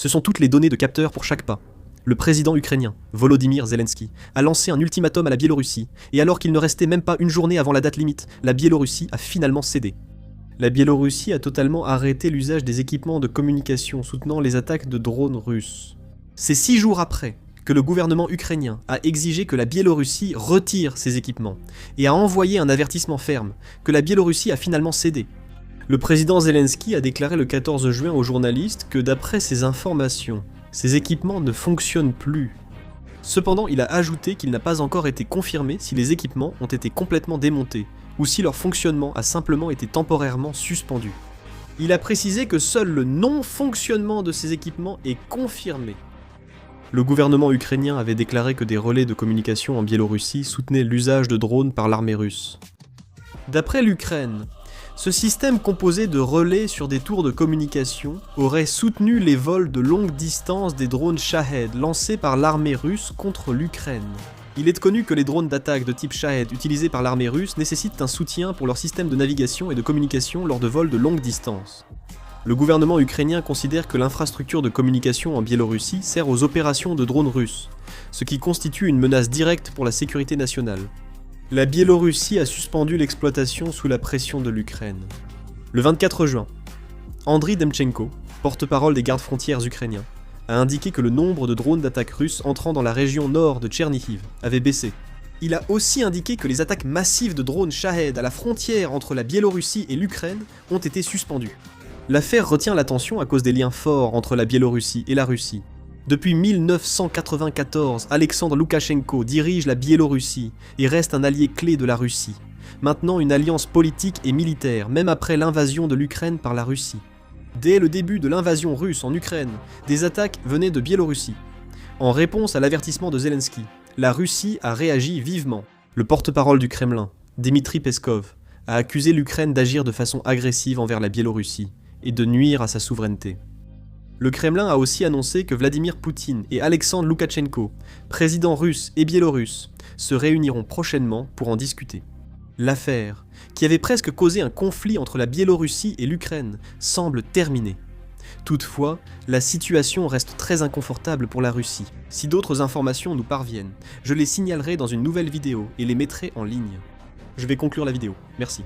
Ce sont toutes les données de capteurs pour chaque pas. Le président ukrainien, Volodymyr Zelensky, a lancé un ultimatum à la Biélorussie, et alors qu'il ne restait même pas une journée avant la date limite, la Biélorussie a finalement cédé. La Biélorussie a totalement arrêté l'usage des équipements de communication soutenant les attaques de drones russes. C'est 6 jours après que le gouvernement ukrainien a exigé que la Biélorussie retire ses équipements, et a envoyé un avertissement ferme, que la Biélorussie a finalement cédé. Le président Zelensky a déclaré le 14 juin aux journalistes que d'après ses informations, ces équipements ne fonctionnent plus. Cependant, il a ajouté qu'il n'a pas encore été confirmé si les équipements ont été complètement démontés, ou si leur fonctionnement a simplement été temporairement suspendu. Il a précisé que seul le non-fonctionnement de ces équipements est confirmé. Le gouvernement ukrainien avait déclaré que des relais de communication en Biélorussie soutenaient l'usage de drones par l'armée russe. D'après l'Ukraine, ce système composé de relais sur des tours de communication aurait soutenu les vols de longue distance des drones Shahed lancés par l'armée russe contre l'Ukraine. Il est connu que les drones d'attaque de type Shahed utilisés par l'armée russe nécessitent un soutien pour leur système de navigation et de communication lors de vols de longue distance. Le gouvernement ukrainien considère que l'infrastructure de communication en Biélorussie sert aux opérations de drones russes, ce qui constitue une menace directe pour la sécurité nationale. La Biélorussie a suspendu l'exploitation sous la pression de l'Ukraine. Le 24 juin, Andriy Demchenko, porte-parole des gardes-frontières ukrainiens, a indiqué que le nombre de drones d'attaque russes entrant dans la région nord de Tchernihiv avait baissé. Il a aussi indiqué que les attaques massives de drones Shahed à la frontière entre la Biélorussie et l'Ukraine ont été suspendues. L'affaire retient l'attention à cause des liens forts entre la Biélorussie et la Russie. Depuis 1994, Alexandre Loukachenko dirige la Biélorussie et reste un allié clé de la Russie. Maintenant une alliance politique et militaire, même après l'invasion de l'Ukraine par la Russie. Dès le début de l'invasion russe en Ukraine, des attaques venaient de Biélorussie. En réponse à l'avertissement de Zelensky, la Russie a réagi vivement. Le porte-parole du Kremlin, Dmitri Peskov, a accusé l'Ukraine d'agir de façon agressive envers la Biélorussie et de nuire à sa souveraineté. Le Kremlin a aussi annoncé que Vladimir Poutine et Alexandre Loukachenko, présidents russes et biélorusses, se réuniront prochainement pour en discuter. L'affaire, qui avait presque causé un conflit entre la Biélorussie et l'Ukraine, semble terminée. Toutefois, la situation reste très inconfortable pour la Russie. Si d'autres informations nous parviennent, je les signalerai dans une nouvelle vidéo et les mettrai en ligne. Je vais conclure la vidéo. Merci.